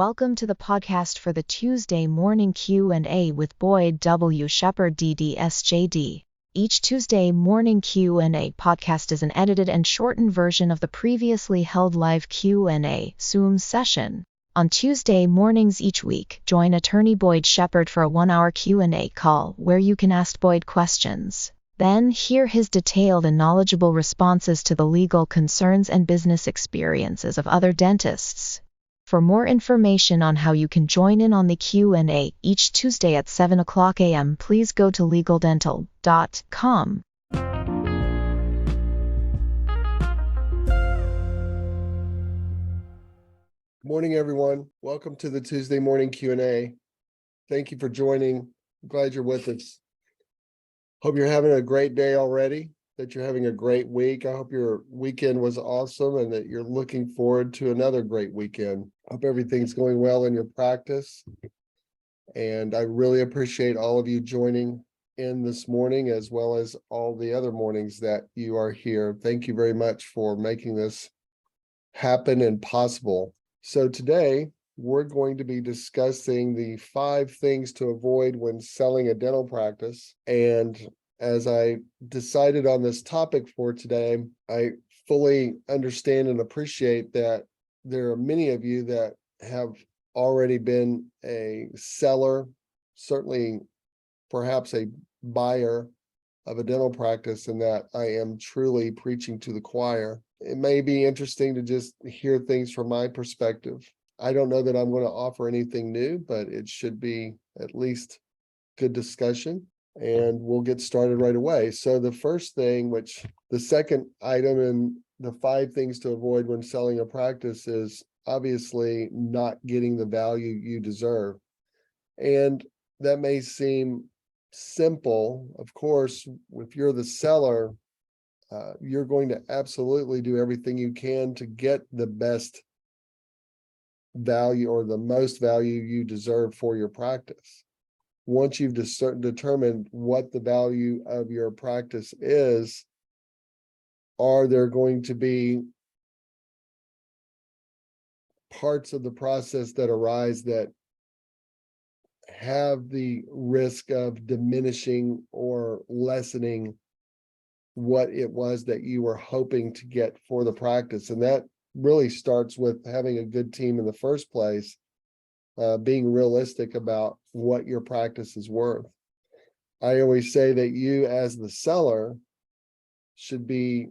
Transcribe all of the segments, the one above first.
Welcome to the podcast for the Tuesday morning Q&A with Boyd W. Shepard D.D.S. J.D. Each Tuesday morning Q&A podcast is an edited and shortened version of the previously held live Q&A Zoom session. On Tuesday mornings each week, join attorney Boyd Shepard for a 1-hour Q&A call where you can ask Boyd questions. Then hear his detailed and knowledgeable responses to the legal concerns and business experiences of other dentists. For more information on how you can join in on the Q&A each Tuesday at 7 o'clock a.m., please go to legaldental.com. Good morning, everyone. Welcome to the Tuesday morning Q&A. Thank you for joining. I'm glad you're with us. Hope you're having a great day already, that you're having a great week. I hope your weekend was awesome and that you're looking forward to another great weekend. Hope everything's going well in your practice. And I really appreciate all of you joining in this morning, as well as all the other mornings that you are here. Thank you very much for making this happen and possible. So today, we're going to be discussing the 5 things to avoid when selling a dental practice. And as I decided on this topic for today, I fully understand and appreciate that there are many of you that have already been a seller, certainly perhaps a buyer of a dental practice, and that I am truly preaching to the choir. It may be interesting to just hear things from my perspective. I don't know that I'm going to offer anything new, but it should be at least good discussion, and we'll get started right away. So the first thing, which the second item in the 5 things to avoid when selling a practice, is obviously not getting the value you deserve. And that may seem simple. Of course, if you're the seller, you're going to absolutely do everything you can to get the best value or the most value you deserve for your practice. Once you've determined what the value of your practice is, are there going to be parts of the process that arise that have the risk of diminishing or lessening what it was that you were hoping to get for the practice? And that really starts with having a good team in the first place, being realistic about what your practice is worth. I always say that you as the seller should be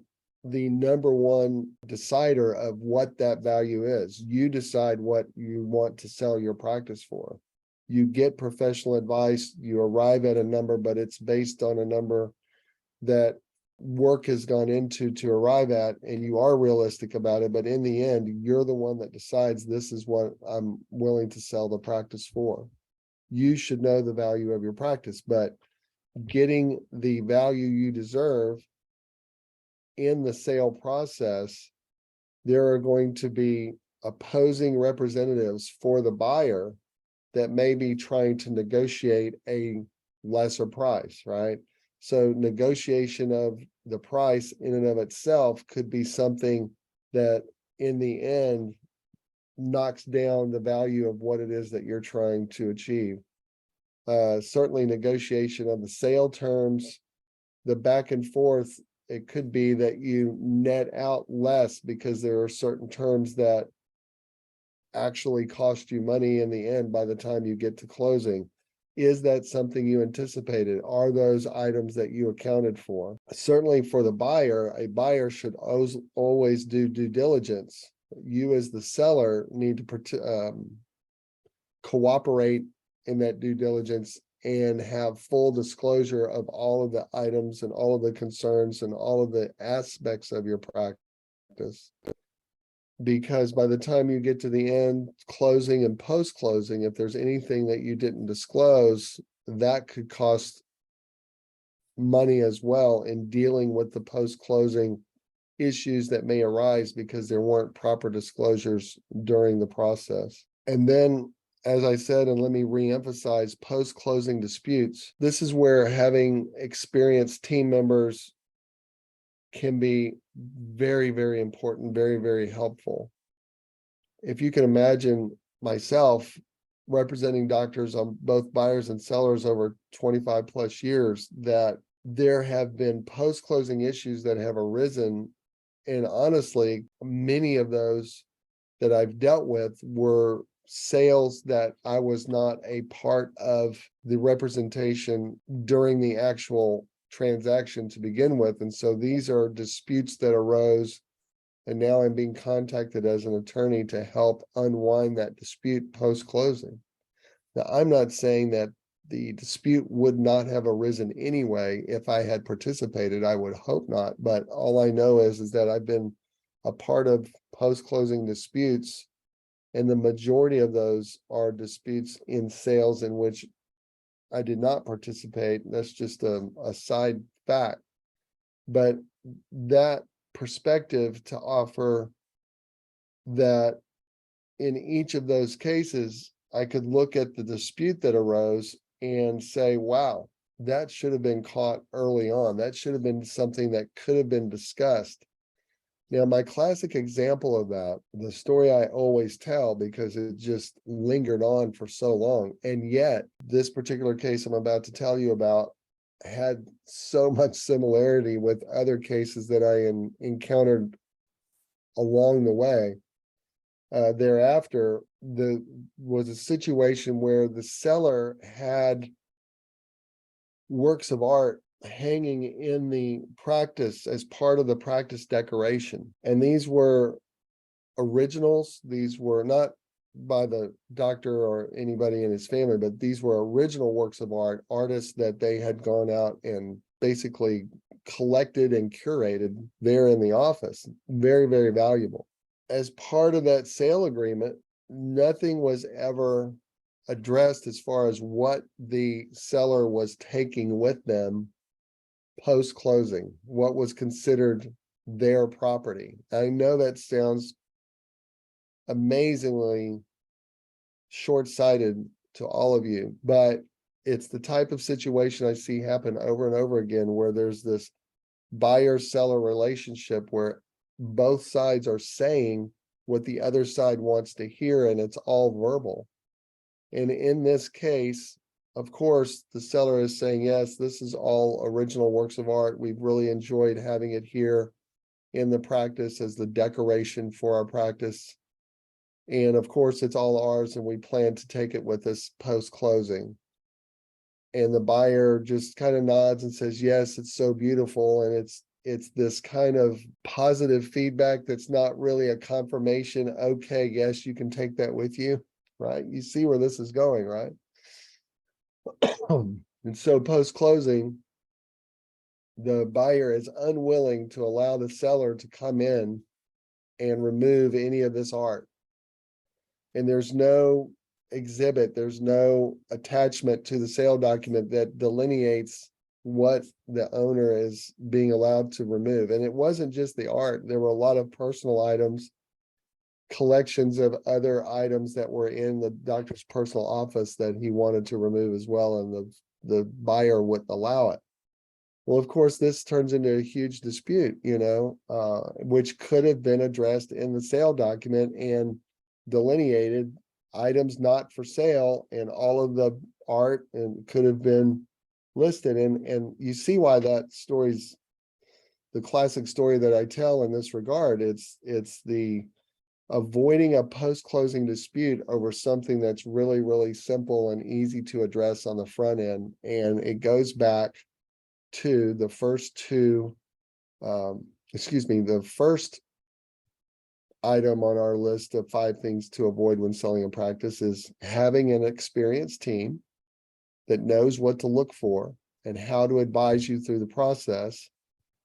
the number one decider of what that value is. You decide what you want to sell your practice for. You get professional advice, you arrive at a number, but it's based on a number that work has gone into to arrive at, and you are realistic about it. But in the end, you're the one that decides, this is what I'm willing to sell the practice for. You should know the value of your practice, but getting the value you deserve in the sale process, there are going to be opposing representatives for the buyer that may be trying to negotiate a lesser price, right? So negotiation of the price in and of itself could be something that in the end knocks down the value of what it is that you're trying to achieve. Certainly negotiation of the sale terms, the back and forth, it could be that you net out less because there are certain terms that actually cost you money in the end by the time you get to closing. Is that something you anticipated? Are those items that you accounted for? Certainly for the buyer, a buyer should always do due diligence. You as the seller need to cooperate in that due diligence and have full disclosure of all of the items and all of the concerns and all of the aspects of your practice. Because by the time you get to the end, closing and post-closing, if there's anything that you didn't disclose, that could cost money as well in dealing with the post-closing issues that may arise because there weren't proper disclosures during the process. And then, as I said, and let me reemphasize, post-closing disputes. This is where having experienced team members can be very, very important, very, very helpful. If you can imagine myself representing doctors on both buyers and sellers over 25 plus years, that there have been post-closing issues that have arisen. And honestly, many of those that I've dealt with were sales that I was not a part of the representation during the actual transaction to begin with. And so these are disputes that arose, and now I'm being contacted as an attorney to help unwind that dispute post-closing. Now, I'm not saying that the dispute would not have arisen anyway if I had participated. I would hope not. But all I know is that I've been a part of post-closing disputes, and the majority of those are disputes in sales in which I did not participate. That's just a side fact. But that perspective to offer that in each of those cases, I could look at the dispute that arose and say, wow, that should have been caught early on. That should have been something that could have been discussed. Now, my classic example of that, the story I always tell because it just lingered on for so long, and yet this particular case I'm about to tell you about had so much similarity with other cases that I encountered along the way. Thereafter, was a situation where the seller had works of art hanging in the practice as part of the practice decoration. And these were originals. These were not by the doctor or anybody in his family, but these were original works of art, artists that they had gone out and basically collected and curated there in the office. Very, very valuable. As part of that sale agreement, nothing was ever addressed as far as what the seller was taking with them post-closing, what was considered their property. I know that sounds amazingly short-sighted to all of you, but it's the type of situation I see happen over and over again, where there's this buyer-seller relationship where both sides are saying what the other side wants to hear, and it's all verbal. And in this case, of course, the seller is saying, yes, this is all original works of art. We've really enjoyed having it here in the practice as the decoration for our practice. And of course, it's all ours, and we plan to take it with us post-closing. And the buyer just kind of nods and says, yes, it's so beautiful. And it's this kind of positive feedback that's not really a confirmation. Okay, yes, you can take that with you, right? You see where this is going, right? And so post-closing, the buyer is unwilling to allow the seller to come in and remove any of this art. And there's no exhibit, there's no attachment to the sale document that delineates what the owner is being allowed to remove. And it wasn't just the art, there were a lot of personal items, collections of other items that were in the doctor's personal office that he wanted to remove as well, and the buyer wouldn't allow it. Well, of course, this turns into a huge dispute, which could have been addressed in the sale document and delineated items not for sale, and all of the art and could have been listed. And you see why that story's the classic story that I tell in this regard. It's the avoiding a post-closing dispute over something that's really, really simple and easy to address on the front end. And it goes back to the first two, the first item on our list of 5 things to avoid when selling a practice is having an experienced team that knows what to look for and how to advise you through the process.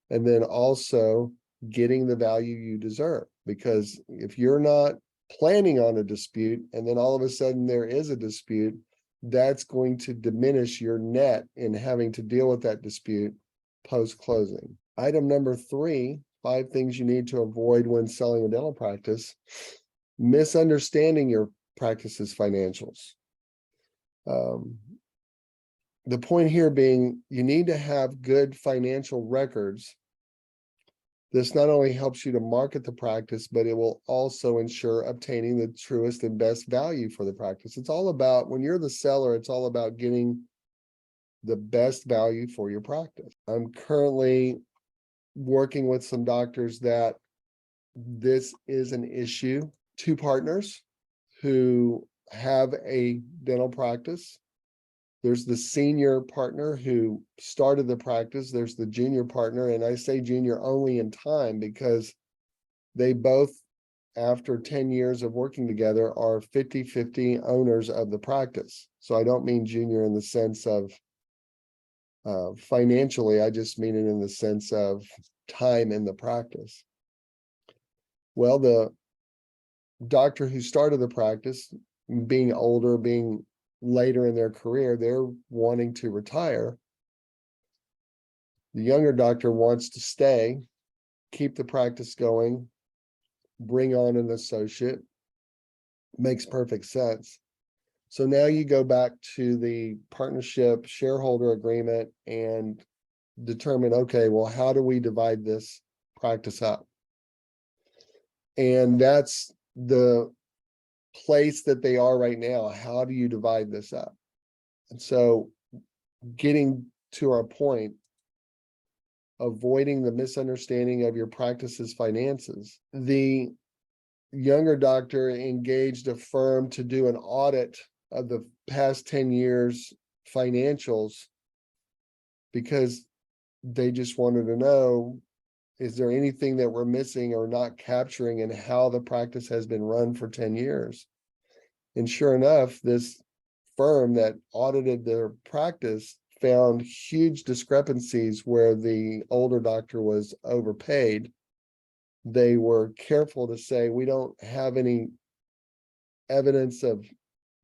And then also getting the value you deserve. Because if you're not planning on a dispute and then all of a sudden there is a dispute, that's going to diminish your net in having to deal with that dispute post-closing. Item number 3, 5 things you need to avoid when selling a dental practice: misunderstanding your practice's financials. The point here being, you need to have good financial records This not only helps you to market the practice, but it will also ensure obtaining the truest and best value for the practice. It's all about, when you're the seller, it's all about getting the best value for your practice. I'm currently working with some doctors that this is an issue. Two partners who have a dental practice. There's the senior partner who started the practice. There's the junior partner. And I say junior only in time because they both, after 10 years of working together, are 50-50 owners of the practice. So I don't mean junior in the sense of financially, I just mean it in the sense of time in the practice. Well, the doctor who started the practice, being older, being later in their career, they're wanting to retire. The younger doctor wants to stay, keep the practice going, bring on an associate. Makes perfect sense. So now you go back to the partnership shareholder agreement and determine, okay, well, how do we divide this practice up? And that's the place that they are right now. How do you divide this up? And so getting to our point, avoiding the misunderstanding of your practice's finances. The younger doctor engaged a firm to do an audit of the past 10 years financials because they just wanted to know, is there anything that we're missing or not capturing in how the practice has been run for 10 years? And sure enough, this firm that audited their practice found huge discrepancies where the older doctor was overpaid. They were careful to say, we don't have any evidence of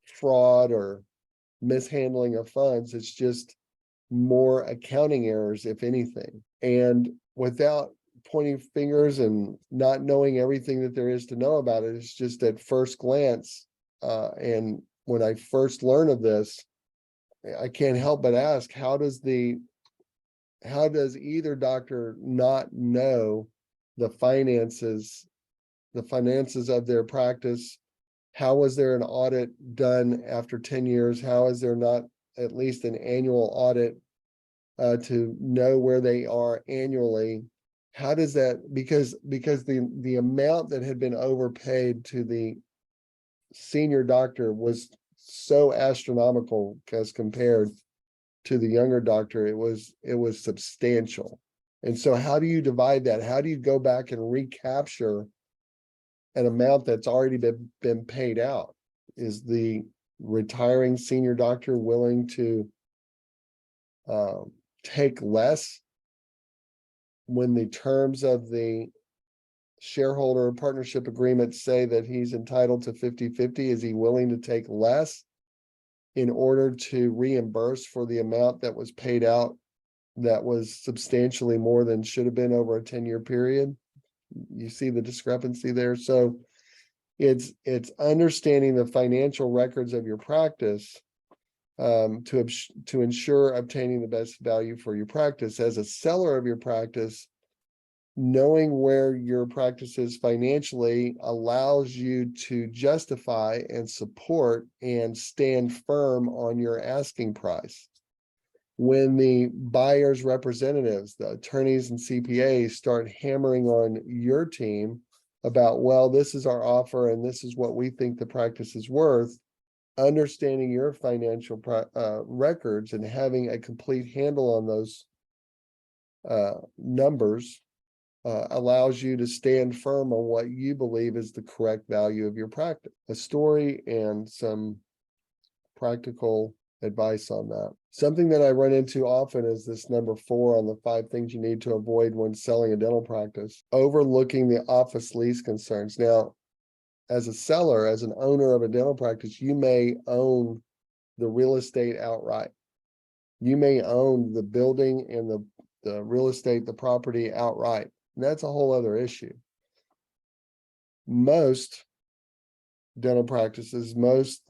fraud or mishandling of funds. It's just more accounting errors, if anything. And without pointing fingers and not knowing everything that there is to know about it, it's just at first glance. And when I first learned of this, I can't help but ask, how does either doctor not know the finances of their practice? How was there an audit done after 10 years? How is there not at least an annual audit to know where they are annually? How does that, because the amount that had been overpaid to the senior doctor was so astronomical as compared to the younger doctor, it was substantial. And so how do you divide that? How do you go back and recapture an amount that's already been paid out? Is the retiring senior doctor willing to take less when the terms of the shareholder partnership agreement say that he's entitled to 50-50? Is he willing to take less in order to reimburse for the amount that was paid out that was substantially more than should have been over a 10-year period? You see the discrepancy there. So it's understanding the financial records of your practice to ensure obtaining the best value for your practice. As a seller of your practice, knowing where your practice is financially allows you to justify and support and stand firm on your asking price. When the buyer's representatives, the attorneys and CPAs, start hammering on your team about, well, this is our offer and this is what we think the practice is worth, understanding your financial records and having a complete handle on those numbers allows you to stand firm on what you believe is the correct value of your practice. A story and some practical advice on that. Something that I run into often is this number 4 on the 5 things you need to avoid when selling a dental practice: overlooking the office lease concerns. Now, as a seller, as an owner of a dental practice, you may own the real estate outright. You may own the building and the real estate, the property outright. And that's a whole other issue. Most dental practices, most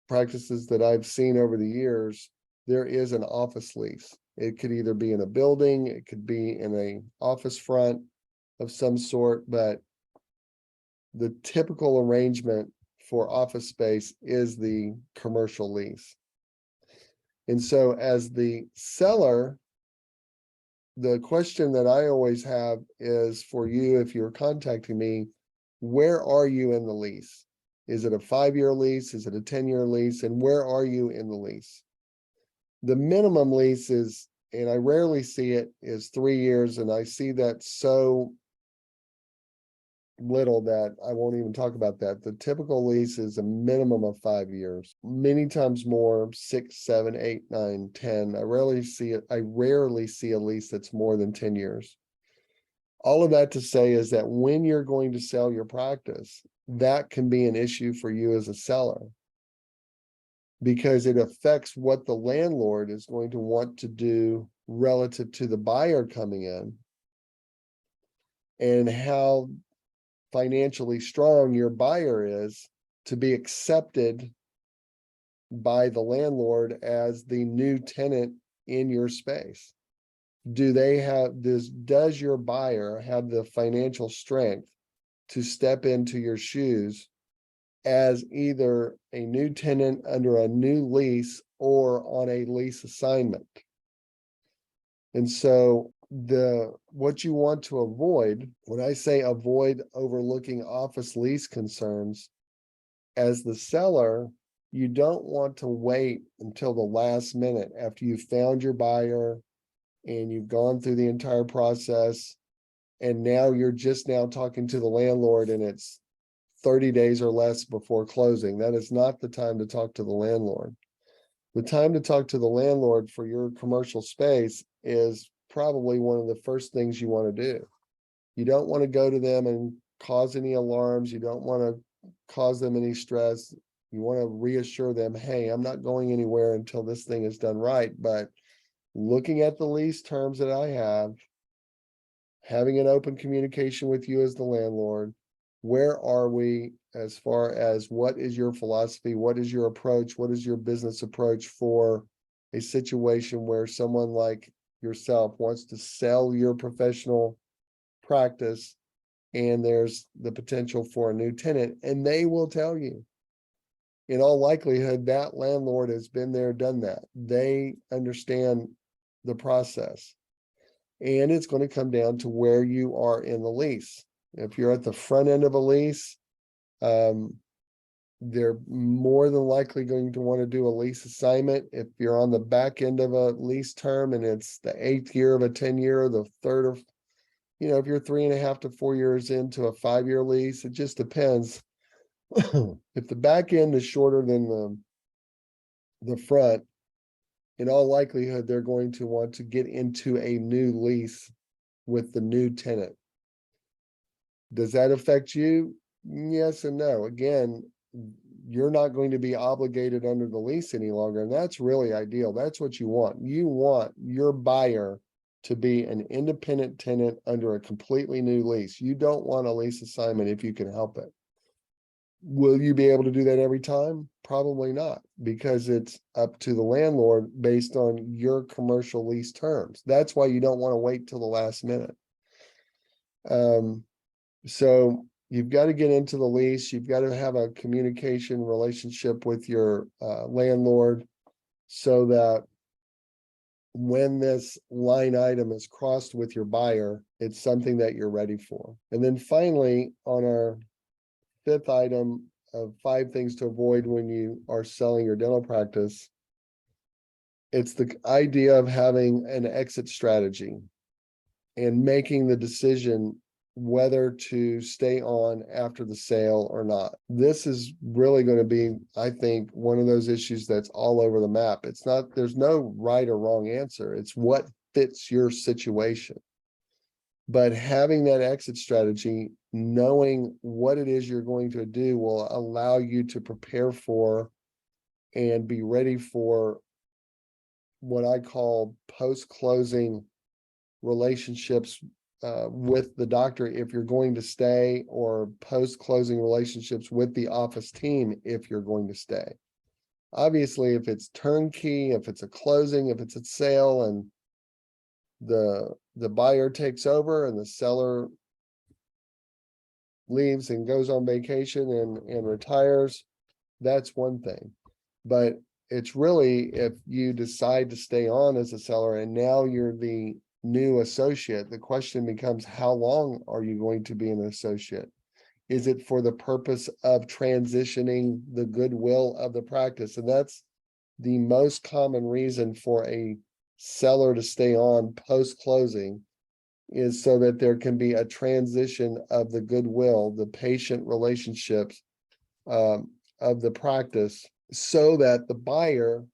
practices that I've seen over the years, there is an office lease. It could either be in a building, it could be in an office front, of some sort, but the typical arrangement for office space is the commercial lease. And so as the seller, the question that I always have is for you, if you're contacting me, where are you in the lease? Is it a 5-year lease? Is it a 10-year lease? And where are you in the lease? The minimum lease is, and I rarely see it, is 3 years. And I see that so little that I won't even talk about that. The typical lease is a minimum of 5 years, many times more, 6, 7, 8, 9, 10. I rarely see a lease that's more than 10 years. All of that to say is that when you're going to sell your practice, that can be an issue for you as a seller, because it affects what the landlord is going to want to do relative to the buyer coming in, and how financially strong your buyer is to be accepted by the landlord as the new tenant in your space. Does your buyer have the financial strength to step into your shoes as either a new tenant under a new lease or on a lease assignment? And so what you want to avoid, when I say avoid overlooking office lease concerns, as the seller, you don't want to wait until the last minute after you've found your buyer and you've gone through the entire process, and now you're just now talking to the landlord and it's 30 days or less before closing. That is not the time to talk to the landlord. The time to talk to the landlord for your commercial space is probably one of the first things you want to do. You don't want to go to them and cause any alarms. You don't want to cause them any stress. You want to reassure them, hey, I'm not going anywhere until this thing is done right. But looking at the lease terms that I have, having an open communication with you as the landlord, where are we as far as what is your philosophy? What is your approach? What is your business approach for a situation where someone like yourself wants to sell your professional practice and there's the potential for a new tenant? And they will tell you, in all likelihood, that landlord has been there, done that. They understand the process. And it's going to come down to where you are in the lease. If you're at the front end of a lease, they're more than likely going to want to do a lease assignment. If you're on the back end of a lease term and it's the 8th year of a 10-year, the third of, if you're 3.5 to 4 years into a 5-year lease, it just depends. If the back end is shorter than the front, in all likelihood, they're going to want to get into a new lease with the new tenant. Does that affect you? Yes and no. Again, you're not going to be obligated under the lease any longer, and that's really ideal. That's what you want. You want your buyer to be an independent tenant under a completely new lease. You don't want a lease assignment if you can help it. Will you be able to do that every time? Probably not, because it's up to the landlord based on your commercial lease terms. That's why you don't want to wait till the last minute. So you've got to get into the lease. You've got to have a communication relationship with your landlord, so that when this line item is crossed with your buyer, it's something that you're ready for. And then finally, on our 5th item of 5 things to avoid when you are selling your dental practice, it's the idea of having an exit strategy and making the decision whether to stay on after the sale or not. This is really going to be, I think, one of those issues that's all over the map. There's no right or wrong answer. It's what fits your situation. But having that exit strategy, knowing what it is you're going to do, will allow you to prepare for and be ready for what I call post-closing relationships with the doctor if you're going to stay, or post-closing relationships with the office team if you're going to stay. Obviously, if it's turnkey, if it's a closing, if it's a sale and the buyer takes over and the seller leaves and goes on vacation and retires, that's one thing. But it's really if you decide to stay on as a seller and now you're the new associate, the question becomes, how long are you going to be an associate? Is it for the purpose of transitioning the goodwill of the practice? And that's the most common reason for a seller to stay on post-closing, is so that there can be a transition of the goodwill, the patient relationships of the practice, so that the buyer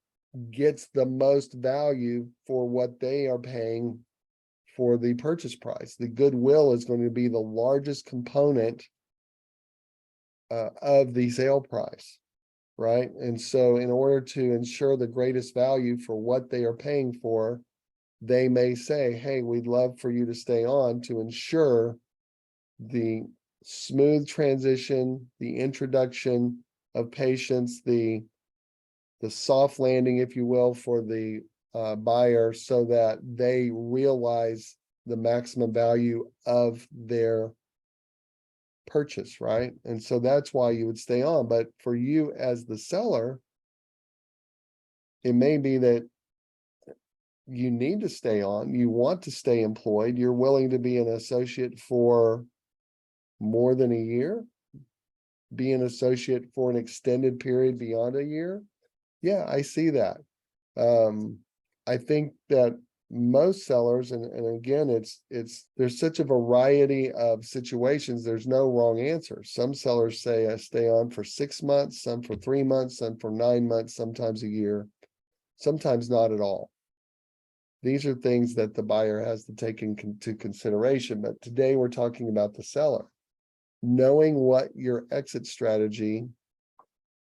gets the most value for what they are paying for the purchase price. The goodwill is going to be the largest component of the sale price, right? And so in order to ensure the greatest value for what they are paying for, they may say, hey, we'd love for you to stay on to ensure the smooth transition, the introduction of patients, the soft landing, if you will, for the buyer, so that they realize the maximum value of their purchase, right? And so that's why you would stay on. But for you as the seller, it may be that you need to stay on, you want to stay employed, you're willing to be an associate for more than a year, be an associate for an extended period beyond a year. Yeah, I see that. I think that most sellers, and again, there's such a variety of situations, there's no wrong answer. Some sellers say I stay on for 6 months, some for 3 months, some for 9 months, sometimes a year, sometimes not at all. These are things that the buyer has to take into consideration. But today we're talking about the seller. Knowing what your exit strategy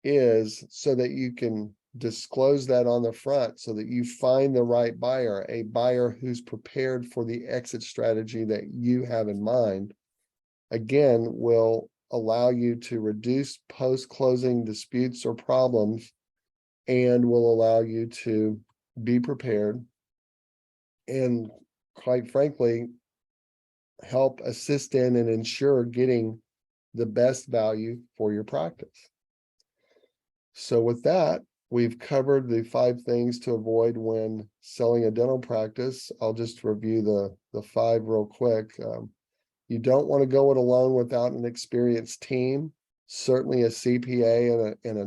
is so that you can disclose that on the front, so that you find the right buyer, a buyer who's prepared for the exit strategy that you have in mind, again, will allow you to reduce post-closing disputes or problems, and will allow you to be prepared and, quite frankly, help assist in and ensure getting the best value for your practice. So with that, we've covered the 5 things to avoid when selling a dental practice. I'll just review the 5 real quick. You don't want to go it alone without an experienced team. Certainly a CPA and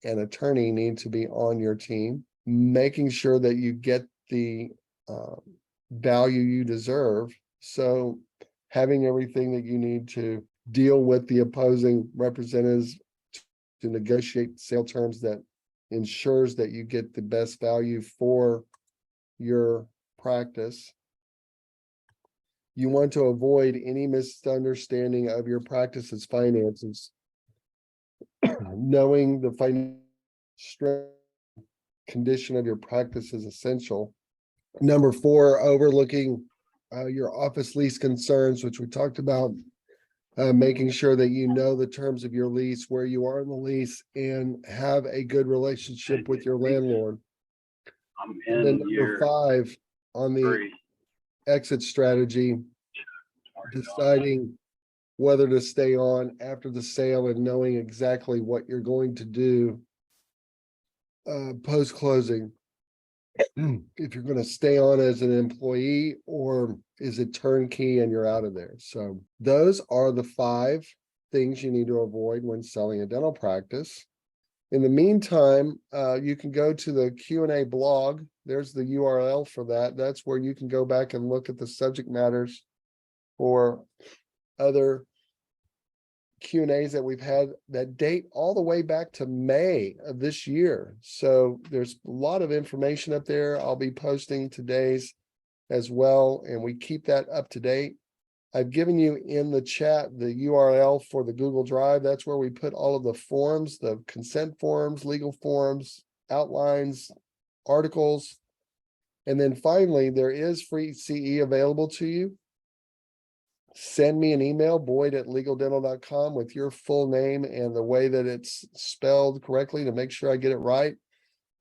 an attorney need to be on your team. Making sure that you get the value you deserve. So having everything that you need to deal with the opposing representatives to negotiate sale terms that ensures that you get the best value for your practice. You want to avoid any misunderstanding of your practice's finances. Knowing the financial strength condition of your practice is essential. Number 4, overlooking your office lease concerns, which we talked about. Making sure that you know the terms of your lease, where you are in the lease, and have a good relationship with your landlord. And then number 5, on the exit strategy, deciding whether to stay on after the sale and knowing exactly what you're going to do post-closing. If you're going to stay on as an employee, or is it turnkey and you're out of there? So those are the 5 things you need to avoid when selling a dental practice. In the meantime, you can go to the Q&A blog. There's the URL for that. That's where you can go back and look at the subject matters for other Q&As that we've had that date all the way back to May of this year. So there's a lot of information up there. I'll be posting today's as well, and we keep that up to date. I've given you in the chat the URL for the Google Drive. That's where we put all of the forms, the consent forms, legal forms, outlines, articles. And then finally, there is free CE available to you. Send me an email, boyd@legaldental.com, with your full name and the way that it's spelled correctly to make sure I get it right.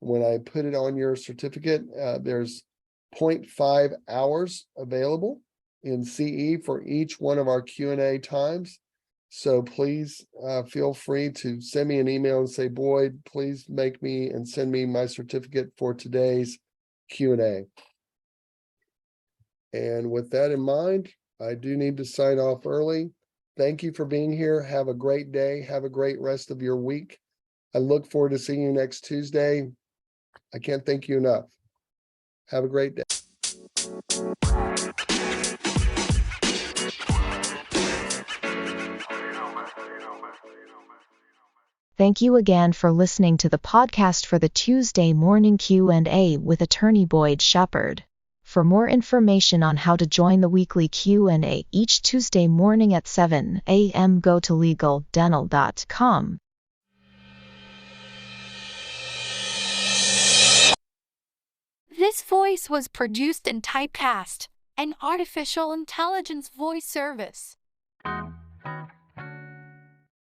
When I put it on your certificate, there's 0.5 hours available. in CE for each one of our Q&A times. So please feel free to send me an email and say, Boyd, please make me and send me my certificate for today's Q&A. And with that in mind, I do need to sign off early. Thank you for being here. Have a great day. Have a great rest of your week. I look forward to seeing you next Tuesday. I can't thank you enough. Have a great day. Thank you again for listening to the podcast for the Tuesday morning Q&A with attorney Boyd Shepherd. For more information on how to join the weekly Q&A each Tuesday morning at 7 a.m., go to legaldental.com. This voice was produced in Typecast, an artificial intelligence voice service.